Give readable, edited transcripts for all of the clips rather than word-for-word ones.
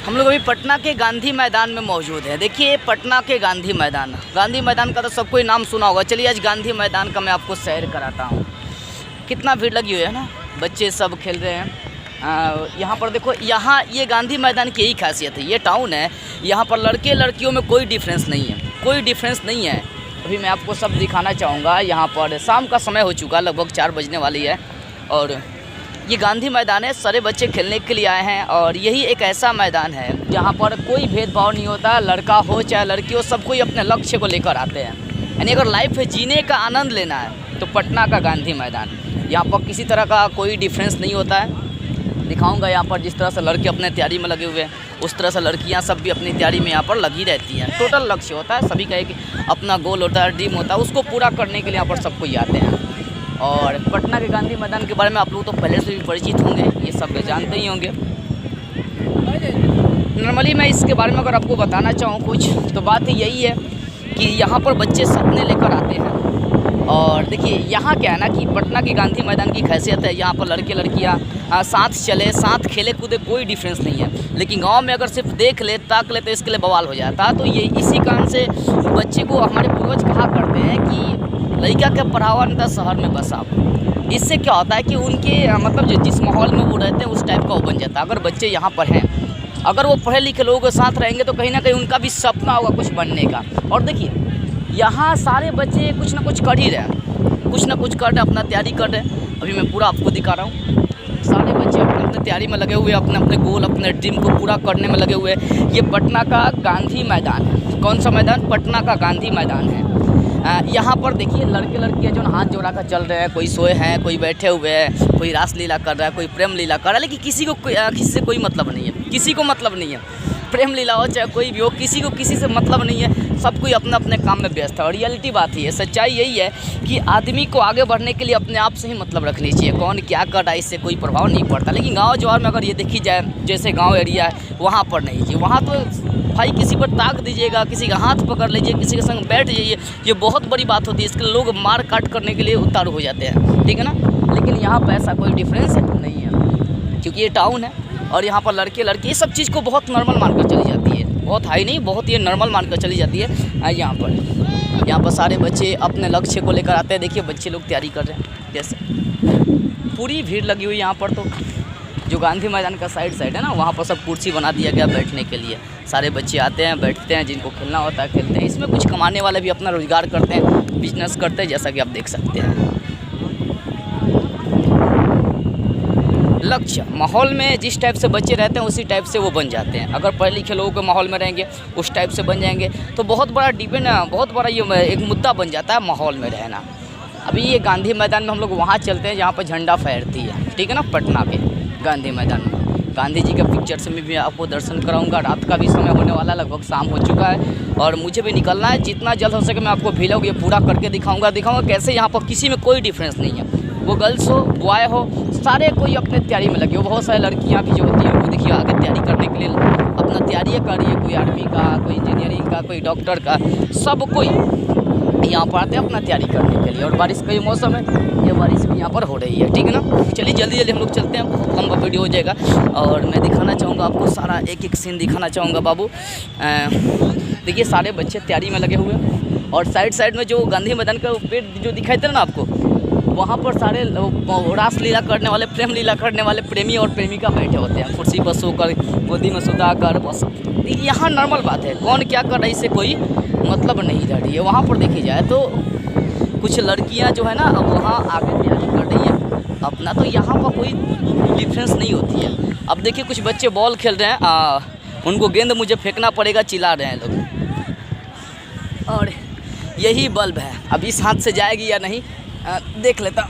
हम लोग अभी पटना के गांधी मैदान में मौजूद हैं। देखिए पटना के गांधी मैदान का तो सबको ही नाम सुना होगा। चलिए आज गांधी मैदान का मैं आपको सैर कराता हूँ। कितना भीड़ लगी हुई है ना, बच्चे सब खेल रहे हैं। यहाँ पर देखो, यहाँ ये गांधी मैदान की यही खासियत है। ये टाउन है, यहाँ पर लड़के लड़कियों में कोई डिफरेंस नहीं है, अभी मैं आपको सब दिखाना चाहूँगा। यहाँ पर शाम का समय हो चुका, लगभग 4 बजने वाली है और ये गांधी मैदान है। सारे बच्चे खेलने के लिए आए हैं और यही एक ऐसा मैदान है जहाँ पर कोई भेदभाव नहीं होता। लड़का हो चाहे लड़की हो, सब कोई अपने लक्ष्य को लेकर आते हैं। यानी अगर लाइफ जीने का आनंद लेना है तो पटना का गांधी मैदान, यहाँ पर किसी तरह का कोई डिफरेंस नहीं होता है। दिखाऊंगा यहाँ पर जिस तरह से लड़के अपने तैयारी में लगे हुए हैं, उस तरह से लड़कियाँ सब भी अपनी तैयारी में यहाँ पर लगी रहती हैं। टोटल लक्ष्य होता है, सभी का एक अपना गोल होता है, ड्रीम होता है, उसको पूरा करने के लिए यहाँ पर सब कोई आते हैं। और पटना के गांधी मैदान के बारे में आप लोग तो पहले से भी परिचित होंगे, ये सब जानते ही होंगे। नॉर्मली मैं इसके बारे में अगर आपको बताना चाहूँ कुछ, तो बात यही है कि यहाँ पर बच्चे सपने लेकर आते हैं। और देखिए यहाँ क्या है ना कि पटना की गांधी मैदान की खासियत है, यहाँ पर लड़के लड़कियाँ साथ चले, साथ खेले कूदे, कोई डिफरेंस नहीं है। लेकिन गांव में अगर सिर्फ देख ले, ताक ले, तो इसके लिए बवाल हो जाता। तो ये इसी कारण से बच्चे को हमारे पूर्वज कहा करते हैं कि लड़का के पढ़ावा नहीं था शहर में बसा। इससे क्या होता है कि उनके मतलब जो जिस माहौल में वो रहते हैं उस टाइप का वो बन जाता है। अगर बच्चे यहाँ पर हैं, अगर वो पढ़े लिखे लोगों के साथ रहेंगे तो कहीं ना कहीं उनका भी सपना होगा कुछ बनने का। और देखिए यहाँ सारे बच्चे कुछ ना कुछ कर ही रहे हैं, कुछ ना कुछ कर रहे, अपना तैयारी कर रहे हैं। अभी मैं पूरा आपको दिखा रहा हूँ। सारे बच्चे अपने तैयारी में लगे हुए, अपने गोल, अपने ड्रीम को पूरा करने में लगे हुए। ये पटना का गांधी मैदान है। कौन सा मैदान? पटना का गांधी मैदान है। यहाँ पर देखिए लड़के लड़कियाँ जो हाथ जोड़ा कर चल रहे हैं, कोई सोए हैं, कोई बैठे हुए हैं, कोई रासलीला कर रहा है, कोई प्रेम लीला कर रहा है। लेकिन किसी से कोई मतलब नहीं है, किसी को मतलब नहीं है। प्रेम लीला हो चाहे कोई भी हो, किसी को किसी से मतलब नहीं है। सब कोई अपने अपने काम में व्यस्त है। और रियलिटी बात ही है, सच्चाई यही है कि आदमी को आगे बढ़ने के लिए अपने आप से ही मतलब रखनी चाहिए। कौन क्या कर रहा है इससे कोई प्रभाव नहीं पड़ता। लेकिन गाँव जवार में अगर ये देखी जाए, जैसे गाँव एरिया है, वहाँ पर नहीं जी। वहाँ तो भाई किसी पर ताक दीजिएगा, किसी का हाथ पकड़ लीजिए, किसी के संग बैठ जाइए, ये बहुत बड़ी बात होती है। इसके लोग मार काट करने के लिए उतारू हो जाते हैं, ठीक है ना। लेकिन यहाँ पर ऐसा कोई डिफरेंस नहीं है, क्योंकि ये टाउन है और यहाँ पर लड़के लड़की सब चीज़ को बहुत नॉर्मल मानकर चली जाती है। बहुत हाई नहीं, बहुत ये नॉर्मल मानकर चली जाती है। यहाँ पर सारे बच्चे अपने लक्ष्य को लेकर आते हैं। देखिए बच्चे लोग तैयारी कर रहे हैं, कैसे पूरी भीड़ लगी हुई यहाँ पर। तो जो गांधी मैदान का साइड है ना, वहाँ पर सब कुर्सी बना दिया गया बैठने के लिए। सारे बच्चे आते हैं, बैठते हैं, जिनको खेलना होता है खेलते हैं। इसमें कुछ कमाने वाले भी अपना रोजगार करते हैं, बिजनेस करते हैं, जैसा कि आप देख सकते हैं। लक्ष्य माहौल में जिस टाइप से बच्चे रहते हैं उसी टाइप से वो बन जाते हैं। अगर पढ़े लिखे लोगों के माहौल में रहेंगे, उस टाइप से बन जाएंगे, तो बहुत बड़ा ये एक मुद्दा बन जाता है माहौल में रहना। अभी ये गांधी मैदान में हम लोग वहाँ चलते हैं जहाँ पर झंडा फहरती है, ठीक है ना। पटना के गांधी मैदान में गांधी जी के पिक्चर से मैं भी आपको दर्शन कराऊंगा। रात का भी समय होने वाला, लगभग शाम हो चुका है और मुझे भी निकलना है। जितना जल्द हो सके मैं आपको व्लॉग ये पूरा करके दिखाऊंगा कैसे यहाँ पर किसी में कोई डिफरेंस नहीं है। वो गर्ल्स हो, बॉय हो, सारे कोई अपने तैयारी में लगे हो। बहुत सारी लड़कियाँ भी जो होती हैं वो देखिए आगे तैयारी करने के लिए अपना तैयारी कर रही है। कोई आर्मी का, कोई इंजीनियरिंग का, कोई डॉक्टर का, सब कोई यहाँ पर आते हैं अपना तैयारी करने के लिए। और बारिश का ये मौसम है, ये बारिश भी यहाँ पर हो रही है, ठीक है ना। चलिए जल्दी जल्दी हम लोग चलते हैं, बहुत लंबा वीडियो हो जाएगा। और मैं दिखाना चाहूँगा आपको सारा एक एक सीन दिखाना चाहूँगा बाबू। देखिए सारे बच्चे तैयारी में लगे हुए हैं और साइड में जो गांधी मैदान का पेड़ जो दिखाई दे रहा ना आपको, वहाँ पर सारे रास लीला करने वाले, प्रेम लीला करने वाले प्रेमी और प्रेमिका बैठे होते हैं कुर्सी पर सोकर, गोदी में सुधा कर। बस यहाँ नॉर्मल बात है, कौन क्या कर रहा है इससे कोई मतलब नहीं रह रही है। वहाँ पर देखी जाए तो कुछ लड़कियाँ जो है ना अब वहाँ आगे तैयारी कर रही है अपना, तो यहाँ पर कोई डिफरेंस नहीं होती है। अब देखिए कुछ बच्चे बॉल खेल रहे हैं, उनको गेंद मुझे फेंकना पड़ेगा, चिल्ला रहे हैं लोग। और यही बल्ब है, अब इस हाथ से जाएगी या नहीं देख लेता।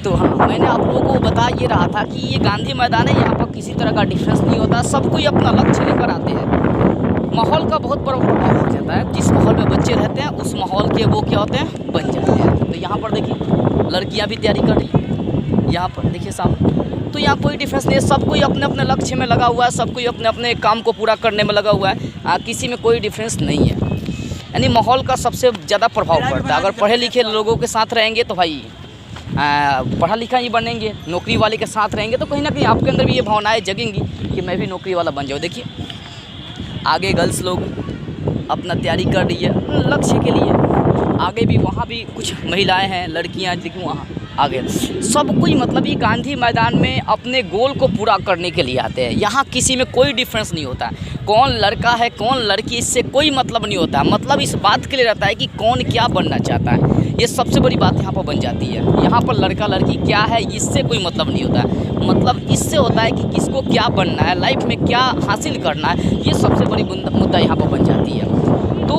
तो हाँ, मैंने आप लोगों को बता ये रहा था कि ये गांधी मैदान है, यहाँ पर किसी तरह का डिफरेंस नहीं होता। सब कोई अपना लक्ष्य लेकर आते हैं। माहौल का बहुत बड़ा प्रभाव हो जाता है। जिस माहौल में बच्चे रहते हैं उस माहौल के वो क्या होते हैं, बन जाते हैं। तो यहाँ पर देखिए लड़कियाँ भी तैयारी कर रही हैं, यहाँ पर देखिए सामने। तो यहाँ कोई डिफरेंस नहीं है, सब कोई अपने अपने लक्ष्य में लगा हुआ है, सब कोई अपने अपने काम को पूरा करने में लगा हुआ है। किसी में कोई डिफरेंस नहीं है। यानी माहौल का सबसे ज़्यादा प्रभाव पड़ता है। अगर पढ़े लिखे लोगों के साथ रहेंगे तो भाई पढ़ा लिखा ही बनेंगे, नौकरी वाले के साथ रहेंगे, तो कहीं ना कहीं आपके अंदर भी ये भावनाएं जगेंगी कि मैं भी नौकरी वाला बन जाऊँ। देखिए आगे गर्ल्स लोग अपना तैयारी कर रही है लक्ष्य के लिए, आगे भी वहाँ भी कुछ महिलाएं हैं, लड़कियाँ, देखिए वहाँ आगे सब कोई मतलब ये गांधी मैदान में अपने गोल को पूरा करने के लिए आते हैं। यहाँ किसी में कोई डिफरेंस नहीं होता, कौन लड़का है कौन लड़की, इससे कोई मतलब नहीं होता। मतलब इस बात के लिए रहता है कि कौन क्या बनना चाहता है, ये सबसे बड़ी बात यहाँ पर बन जाती है। यहाँ पर लड़का लड़की क्या है इससे कोई मतलब नहीं होता है, मतलब इससे होता है कि किसको क्या बनना है, लाइफ में क्या हासिल करना है, ये सबसे बड़ी मुद्दा यहाँ पर बन जाती है। तो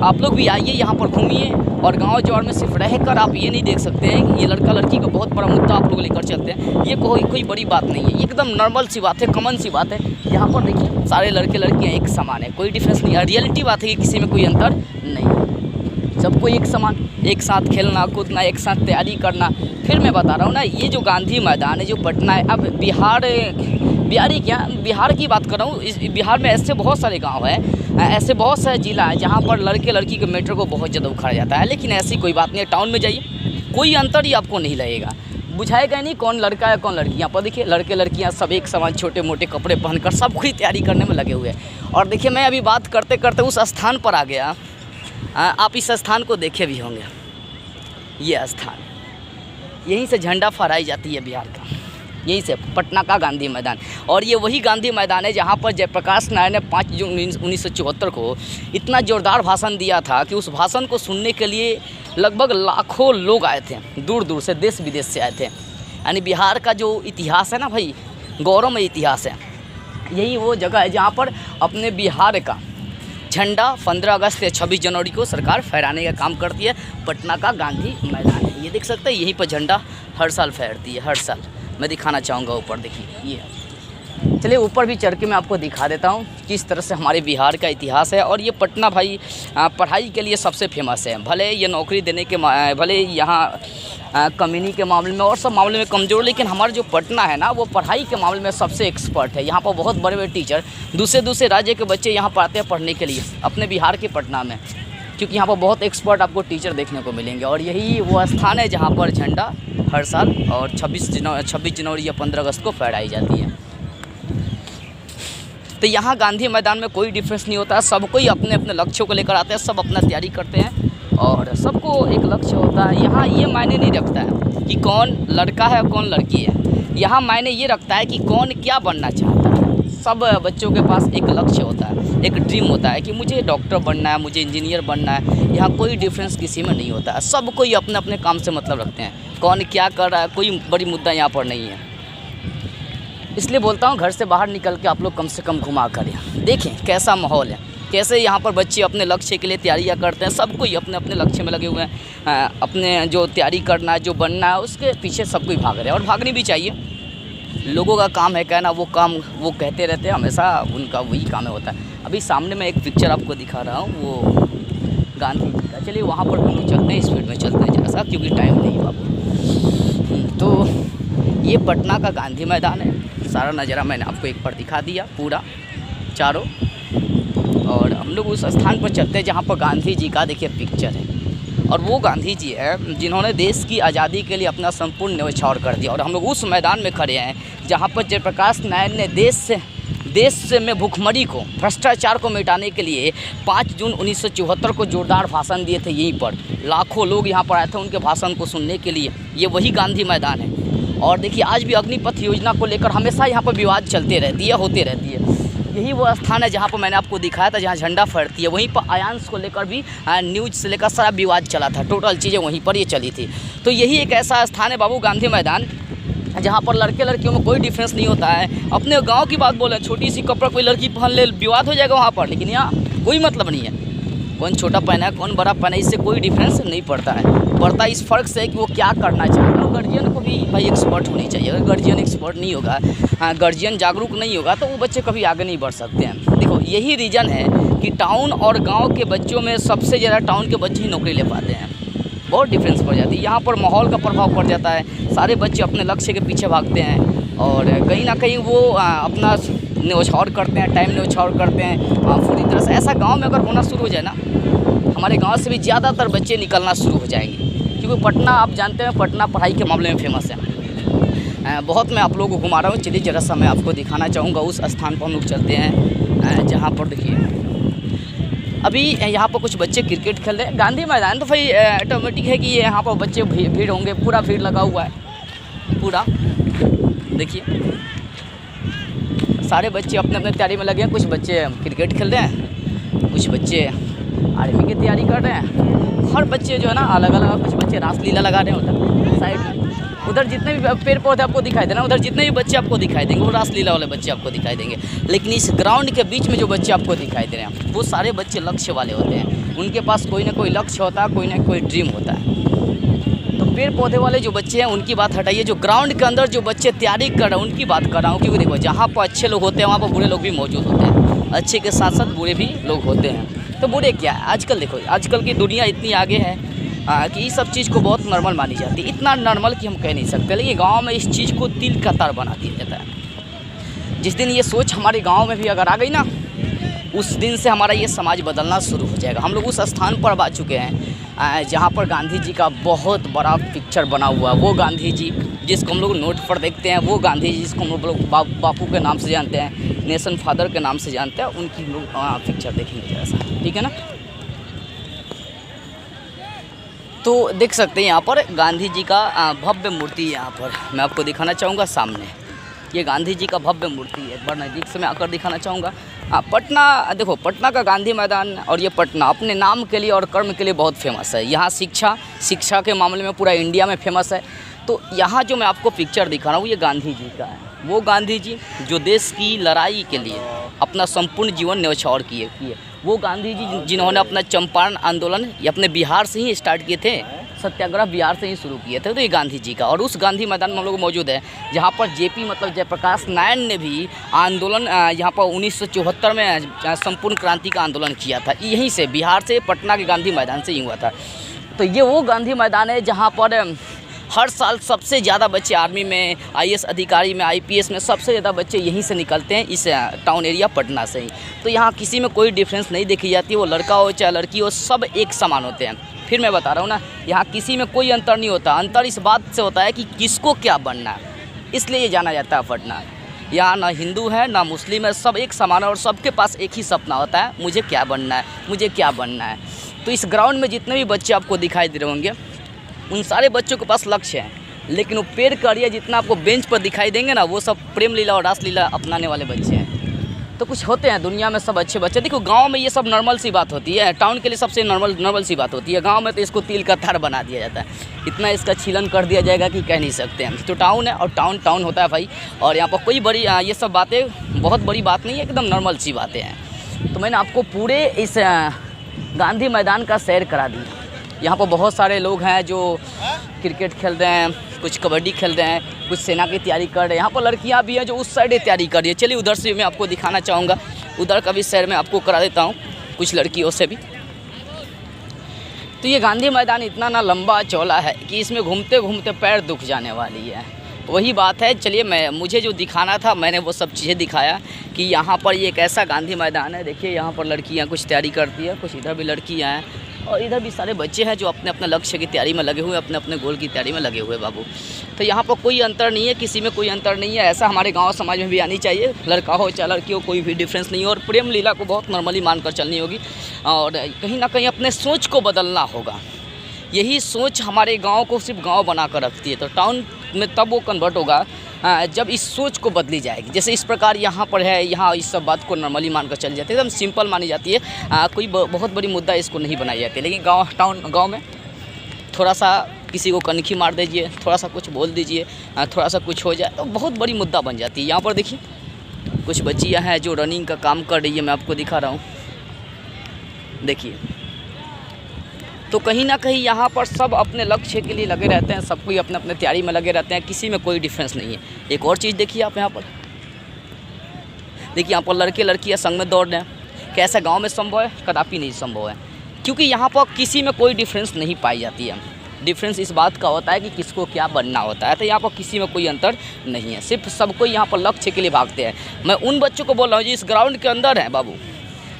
आप लोग भी आइए यहाँ पर घूमिए, और गांव जवार में सिर्फ रहकर आप ये नहीं देख सकते हैं कि ये लड़का लड़की का बहुत बड़ा मुद्दा आप लोग लेकर चलते हैं। ये कोई बड़ी बात नहीं है, ये एकदम नॉर्मल सी बात है, कॉमन सी बात है। यहाँ पर देखिए सारे लड़के लड़कियाँ एक समान है, कोई डिफरेंस नहीं है। रियलिटी बात है कि किसी में कोई अंतर नहीं है, सबको एक समान, एक साथ खेलना कूदना, एक साथ तैयारी करना। फिर मैं बता रहा हूँ ना, ये जो गांधी मैदान है जो पटना है, अब बिहार की बात कर रहा हूँ। इस बिहार में ऐसे बहुत सारे गांव हैं, ऐसे बहुत सारे ज़िला हैं जहाँ पर लड़के लड़की के मैटर को बहुत ज़्यादा उखाड़ा जाता है। लेकिन ऐसी कोई बात नहीं है, टाउन में जाइए कोई अंतर ही आपको नहीं लगेगा, बुझाएगा नहीं कौन लड़का है कौन लड़की। यहाँ पर देखिए लड़के लड़कियाँ सब एक समान छोटे मोटे कपड़े पहनकर सब कोई तैयारी करने में लगे हुए हैं। और देखिए मैं अभी बात करते करते उस स्थान पर आ गया, आप इस स्थान को देखे भी होंगे, ये स्थान यहीं से झंडा फहराई जाती है बिहार का, यहीं से पटना का गांधी मैदान। और ये वही गांधी मैदान है जहाँ पर जयप्रकाश नारायण ने 5 जून 1974 को इतना ज़ोरदार भाषण दिया था कि उस भाषण को सुनने के लिए लगभग लाखों लोग आए थे, दूर दूर से, देश विदेश से आए थे। यानी बिहार का जो इतिहास है ना भाई, गौरवमय इतिहास है, यही वो जगह है जहाँ पर अपने बिहार का झंडा 15 अगस्त या 26 जनवरी को सरकार फहराने का काम करती है। पटना का गांधी मैदान है, ये देख सकते हैं, यहीं पर झंडा हर साल फहरती है, हर साल। मैं दिखाना चाहूँगा ऊपर, देखिए ये, चलिए ऊपर भी चढ़ के मैं आपको दिखा देता हूँ किस तरह से हमारे बिहार का इतिहास है। और ये पटना भाई पढ़ाई के लिए सबसे फेमस है, भले ये नौकरी देने के भले यहाँ कम्युनिटी के मामले में और सब मामले में कमज़ोर, लेकिन हमारा जो पटना है ना वो पढ़ाई के मामले में सबसे एक्सपर्ट है। यहाँ पर बहुत बड़े बड़े टीचर दूसरे राज्य के बच्चे यहाँ पर आते हैं पढ़ने के लिए अपने बिहार के पटना में, क्योंकि यहाँ पर बहुत एक्सपर्ट आपको टीचर देखने को मिलेंगे। और यही वो स्थान है जहाँ पर झंडा हर साल और 26 जनवरी या 15 अगस्त को फहराई जाती है। तो यहाँ गांधी मैदान में कोई डिफरेंस नहीं होता, सब कोई अपने अपने लक्ष्यों को लेकर आते हैं, सब अपना तैयारी करते हैं और सबको एक लक्ष्य होता है। यहाँ ये मायने नहीं रखता है कि कौन लड़का है कौन लड़की है, यहाँ मायने ये रखता है कि कौन क्या बनना चाहता है। सब बच्चों के पास एक लक्ष्य होता है, एक ड्रीम होता है कि मुझे डॉक्टर बनना है, मुझे इंजीनियर बनना है। यहाँ कोई डिफरेंस किसी में नहीं होता है, सब कोई अपने अपने काम से मतलब रखते हैं, कौन क्या कर रहा है कोई बड़ी मुद्दा यहाँ पर नहीं है। इसलिए बोलता हूँ घर से बाहर निकल के आप लोग कम से कम घुमा करें, देखें कैसा माहौल है, कैसे यहाँ पर बच्चे अपने लक्ष्य के लिए तैयारियाँ करते हैं। सब कोई अपने अपने लक्ष्य में लगे हुए हैं, अपने जो तैयारी करना है जो बनना है उसके पीछे सब कोई भाग रहे हैं और भागनी भी चाहिए। लोगों का काम है कहना, वो काम वो कहते रहते हैं, हमेशा उनका वही काम है होता है। अभी सामने मैं एक पिक्चर आपको दिखा रहा हूँ वो गांधी जी का, चलिए वहाँ पर हम चलते हैं, स्पीड में चलते हैं जरा सा क्योंकि टाइम नहीं है बाबू। तो ये पटना का गांधी मैदान है, सारा नज़ारा मैंने आपको एक बार दिखा दिया पूरा चारों। और हम लोग उस स्थान पर चलते हैं जहाँ पर गांधी जी का देखिए पिक्चर है, और वो गांधी जी है जिन्होंने देश की आज़ादी के लिए अपना संपूर्ण न्यौछावर कर दिया। और हम लोग उस मैदान में खड़े हैं जहाँ पर जयप्रकाश नारायण ने देश में भूखमरी को, भ्रष्टाचार को मिटाने के लिए 5 जून 1974 को जोरदार भाषण दिए थे। यहीं पर लाखों लोग यहाँ पर आए थे उनके भाषण को सुनने के लिए। ये वही गांधी मैदान है। और देखिए आज भी अग्निपथ योजना को लेकर हमेशा यहाँ पर विवाद चलते रहती है, होते रहती है। यही वो स्थान है जहाँ पर मैंने आपको दिखाया था जहाँ झंडा फहरती है, वहीं पर आयांश को लेकर भी न्यूज़ से लेकर सारा विवाद चला था, टोटल चीज़ें वहीं पर ये चली थी। तो यही एक ऐसा स्थान है बाबू गांधी मैदान जहाँ पर लड़के लड़कियों में कोई डिफरेंस नहीं होता है। अपने गांव की बात बोले, छोटी सी कपड़ा कोई लड़की पहन ले विवाद हो जाएगा वहाँ पर, लेकिन यहाँ कोई मतलब नहीं है, कौन छोटा पहना है कौन बड़ा पहना है, इससे कोई डिफरेंस नहीं पड़ता है। पड़ता इस फ़र्क से कि वो क्या करना चाहता है। गार्जियन को भी भाई एक्सपर्ट होनी चाहिए, अगर गार्जियन एक्सपर्ट नहीं होगा, गार्जियन जागरूक नहीं होगा तो वो बच्चे कभी आगे नहीं बढ़ सकते हैं। देखो यही रीज़न है कि टाउन और गाँव के बच्चों में सबसे ज़्यादा टाउन के बच्चे ही नौकरी ले पाते हैं, बहुत डिफरेंस पड़ जाती है। यहाँ पर माहौल का प्रभाव पड़ जाता है, सारे बच्चे अपने लक्ष्य के पीछे भागते हैं और कहीं ना कहीं वो अपना न्यौछावर करते हैं, टाइम न्यौछावर करते हैं पूरी तरह से। ऐसा गांव में अगर होना शुरू हो जाए ना, हमारे गांव से भी ज़्यादातर बच्चे निकलना शुरू हो जाएंगे, क्योंकि क्योंकि पटना आप जानते हैं, पटना पढ़ाई के मामले में फेमस है। बहुत मैं आप लोगों को घुमा रहा हूँ। चलिए ज़रा सा मैं आपको दिखाना चाहूँगा उस स्थान पर हम लोग चलते हैं जहाँ पर देखिए अभी यहाँ पर कुछ बच्चे क्रिकेट खेल रहे हैं। गांधी मैदान तो भाई ऑटोमेटिक है कि यहाँ पर बच्चे भीड़ होंगे, पूरा भीड़ लगा हुआ है पूरा। देखिए सारे बच्चे अपने अपने तैयारी में लगे हैं। कुछ बच्चे क्रिकेट खेल रहे हैं, कुछ बच्चे आर्मी की तैयारी कर रहे हैं। हर बच्चे जो है ना अलग अलग, कुछ बच्चे रासलीला लगा रहे हैं उधर साइड में। उधर जितने भी पेड़ पौधे आपको दिखाई देना, उधर जितने भी बच्चे आपको दिखाई देंगे वो रासलीला वाले बच्चे आपको दिखाई देंगे। लेकिन इस ग्राउंड के बीच में जो बच्चे आपको दिखाई दे रहे हैं वो सारे बच्चे लक्ष्य वाले होते हैं। उनके पास कोई ना कोई लक्ष्य होता है, कोई ना कोई ड्रीम होता है। तो पेड़ पौधे वाले जो बच्चे हैं उनकी बात हटाइए, जो ग्राउंड के अंदर जो बच्चे तैयारी कर रहे हैं उनकी बात कर रहा हूँ। क्योंकि देखो जहाँ पर अच्छे लोग होते हैं वहाँ पर बुरे लोग भी मौजूद होते हैं, अच्छे के साथ साथ बुरे भी लोग होते हैं। तो बुरे क्या है, आजकल देखो आजकल की दुनिया इतनी आगे है कि इस सब चीज़ को बहुत नॉर्मल मानी जाती है। इतना नॉर्मल कि हम कह नहीं सकते, लेकिन गांव में इस चीज़ को तिल का तार बना दिया जाता है। जिस दिन ये सोच हमारे गांव में भी अगर आ गई ना, उस दिन से हमारा ये समाज बदलना शुरू हो जाएगा। हम लोग उस स्थान पर आ चुके हैं जहाँ पर गांधी जी का बहुत बड़ा पिक्चर बना हुआ है। वो गांधी जी जिसको हम लोग नोट पर देखते हैं, वो गांधी जी जिसको हम लोग बापू के नाम से जानते हैं, नेशन फादर के नाम से जानते हैं, उनकी लोग पिक्चर देखेंगे जैसा, ठीक है ना। तो देख सकते हैं यहाँ पर गांधी जी का भव्य मूर्ति यहाँ पर मैं आपको दिखाना चाहूँगा सामने। ये गांधी जी का भव्य मूर्ति है, एक बार नज़दीक से मैं आकर दिखाना चाहूँगा। पटना देखो, पटना का गांधी मैदान और ये पटना अपने नाम के लिए और कर्म के लिए बहुत फेमस है। यहाँ शिक्षा के मामले में पूरा इंडिया में फेमस है। तो यहाँ जो मैं आपको पिक्चर दिखा रहा हूँ ये गांधी जी का है। वो गांधी जी जो देश की लड़ाई के लिए अपना संपूर्ण जीवन न्यौछावर किए। वो गांधी जी जिन्होंने अपना चंपारण आंदोलन ये अपने बिहार से ही स्टार्ट किए थे, सत्याग्रह बिहार से ही शुरू किए थे। तो ये गांधी जी का, और उस गांधी मैदान में हम लोग मौजूद है जहाँ पर जेपी मतलब जयप्रकाश नारायण ने भी आंदोलन यहाँ पर 1974 में संपूर्ण क्रांति का आंदोलन किया था। यहीं से बिहार से पटना के गांधी मैदान से ही हुआ था। तो ये वो गांधी मैदान है जहाँ पर हर साल सबसे ज़्यादा बच्चे आर्मी में, आईएएस अधिकारी में, आईपीएस में सबसे ज़्यादा बच्चे यहीं से निकलते हैं, इस टाउन एरिया पटना से ही। तो यहाँ किसी में कोई डिफरेंस नहीं देखी जाती है, वो लड़का हो चाहे लड़की हो, सब एक समान होते हैं। फिर मैं बता रहा हूँ ना, यहाँ किसी में कोई अंतर नहीं होता। अंतर इस बात से होता है कि किसको क्या बनना है, इसलिए ये जाना जाता है पटना। यहाँ ना हिंदू है ना मुस्लिम है, सब एक समान है और सबके पास एक ही सपना होता है, मुझे क्या बनना है, मुझे क्या बनना है। तो इस ग्राउंड में जितने भी बच्चे आपको दिखाई दे रहे होंगे उन सारे बच्चों के पास लक्ष्य है। लेकिन वो पेड़ करिए जितना आपको बेंच पर दिखाई देंगे ना, वो सब प्रेम लीला और रासलीला अपनाने वाले बच्चे हैं। तो कुछ होते हैं दुनिया में सब अच्छे बच्चे। देखो गांव में ये सब नॉर्मल सी बात होती है, टाउन के लिए सबसे नॉर्मल सी बात होती है। गांव में तो इसको तिल का तार बना दिया जाता है, इतना इसका छीलन कर दिया जाएगा कि कह नहीं सकते हैं। तो टाउन है और टाउन होता है भाई, और यहाँ पर कोई बड़ी ये सब बातें बहुत बड़ी बात नहीं है, एकदम नॉर्मल सी बातें हैं। तो मैंने आपको पूरे इस गांधी मैदान का सैर करा दी। यहाँ पर बहुत सारे लोग हैं जो क्रिकेट खेल रहे हैं, कुछ कबड्डी खेल रहे हैं, कुछ सेना की तैयारी कर रहे हैं। यहाँ पर लड़कियाँ भी हैं जो उस साइड तैयारी कर रही है। चलिए उधर से मैं आपको दिखाना चाहूँगा, उधर का भी सैर मैं आपको करा देता हूँ कुछ लड़कियों से भी। तो ये गांधी मैदान इतना ना लंबा चौड़ा है कि इसमें घूमते घूमते पैर दुख जाने वाली है। वही बात है। चलिए मुझे जो दिखाना था मैंने वो सब चीज़ें दिखाया कि यहाँ पर ये एक ऐसा गांधी मैदान है। देखिए यहाँ पर लड़कियाँ कुछ तैयारी करती है, कुछ इधर भी लड़कियाँ हैं और इधर भी सारे बच्चे हैं जो अपने अपने लक्ष्य की तैयारी में लगे हुए, अपने अपने गोल की तैयारी में लगे हुए बाबू। तो यहाँ पर कोई अंतर नहीं है, किसी में कोई अंतर नहीं है। ऐसा हमारे गांव समाज में भी आनी चाहिए, लड़का हो चाहे लड़की हो, कोई भी डिफरेंस नहीं है। और प्रेम लीला को बहुत नॉर्मली मानकर चलनी होगी और कहीं ना कहीं अपने सोच को बदलना होगा। यही सोच हमारे गाँव को सिर्फ गाँव बना कर रखती है। तो टाउन में तब वो कन्वर्ट होगा जब इस सोच को बदली जाएगी। जैसे इस प्रकार यहाँ पर है, यहाँ इस सब बात को नॉर्मली मानकर चल जाती है, एकदम सिंपल मानी जाती है। कोई बहुत बड़ी मुद्दा इसको नहीं बनाई जाती है। लेकिन गांव में थोड़ा सा किसी को कनखी मार दीजिए, थोड़ा सा कुछ बोल दीजिए, थोड़ा सा कुछ हो जाए तो बहुत बड़ी मुद्दा बन जाती है। यहाँ पर देखिए कुछ बच्चियाँ हैं जो रनिंग का काम कर रही है, मैं आपको दिखा रहा हूँ, देखिए। तो कहीं ना कहीं यहाँ पर सब अपने लक्ष्य के लिए लगे रहते हैं, सब कोई अपने अपने तैयारी में लगे रहते हैं, किसी में कोई डिफरेंस नहीं है। एक और चीज़ देखिए आप यहाँ पर, देखिए यहाँ पर लड़के लड़कियाँ संग में दौड़ रहे हैं। क्या ऐसा गाँव में संभव है? कदापि नहीं संभव है, क्योंकि यहाँ पर किसी में कोई डिफरेंस नहीं पाई जाती है। डिफरेंस इस बात का होता है कि किसको क्या बनना होता है। तो यहाँ पर किसी में कोई अंतर नहीं है, सिर्फ सबको यहाँ पर लक्ष्य के लिए भागते हैं। मैं उन बच्चों को बोल रहा हूँ जो इस ग्राउंड के अंदर है बाबू,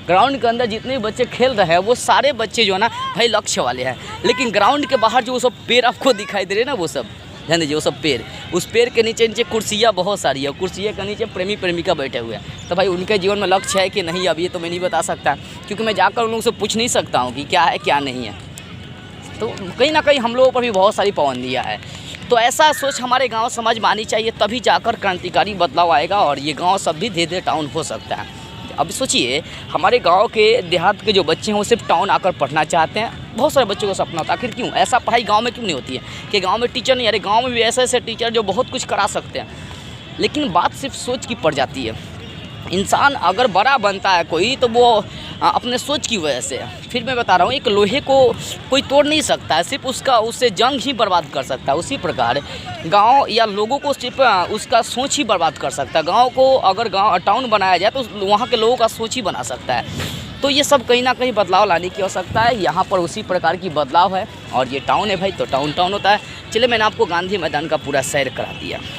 ग्राउंड के अंदर जितने भी बच्चे खेल रहे हैं वो सारे बच्चे जो है ना भाई लक्ष्य वाले हैं, लेकिन ग्राउंड के बाहर जो सब पेड़ आपको दिखाई दे रहे हैं ना, वो सब ध्यान दीजिए, वो सब पेड़, उस पेड़ के नीचे नीचे कुर्सियाँ बहुत सारी है, कुर्सियों के नीचे प्रेमी प्रेमिका बैठे हुए हैं। तो भाई उनके जीवन में लक्ष्य है कि नहीं, अब ये तो मैं नहीं बता सकता, क्योंकि मैं जाकर उन लोगों से पूछ नहीं सकता हूँ कि क्या है क्या नहीं है। तो कहीं ना कहीं हम लोगों पर भी बहुत सारी पाबंदियाँ है। तो ऐसा सोच हमारे गांव समाज में आनी चाहिए, तभी जाकर क्रांतिकारी बदलाव आएगा और ये गांव सब भी धीरे धीरे टाउन हो सकता है। अब सोचिए, हमारे गांव के देहात के जो बच्चे हैं वो सिर्फ टाउन आकर पढ़ना चाहते हैं। बहुत सारे बच्चों को सपना होता है, आखिर क्यों ऐसा पढ़ाई गांव में क्यों नहीं होती है कि गांव में टीचर नहीं, अरे गांव में भी ऐसे ऐसे टीचर जो बहुत कुछ करा सकते हैं, लेकिन बात सिर्फ सोच की पड़ जाती है। इंसान अगर बड़ा बनता है कोई, तो वो अपने सोच की वजह से, फिर मैं बता रहा हूँ, एक लोहे को कोई तोड़ नहीं सकता है, सिर्फ उससे जंग ही बर्बाद कर सकता है। उसी प्रकार गांव या लोगों को सिर्फ उसका सोच ही बर्बाद कर सकता है। गांव को अगर टाउन बनाया जाए तो वहाँ के लोगों का सोच ही बना सकता है। तो ये सब कहीं ना कहीं बदलाव लाने की आवश्यकता है। यहाँ पर उसी प्रकार की बदलाव है, और ये टाउन है भाई, तो टाउन होता है। चलिए, मैंने आपको गांधी मैदान का पूरा सैर करा दिया।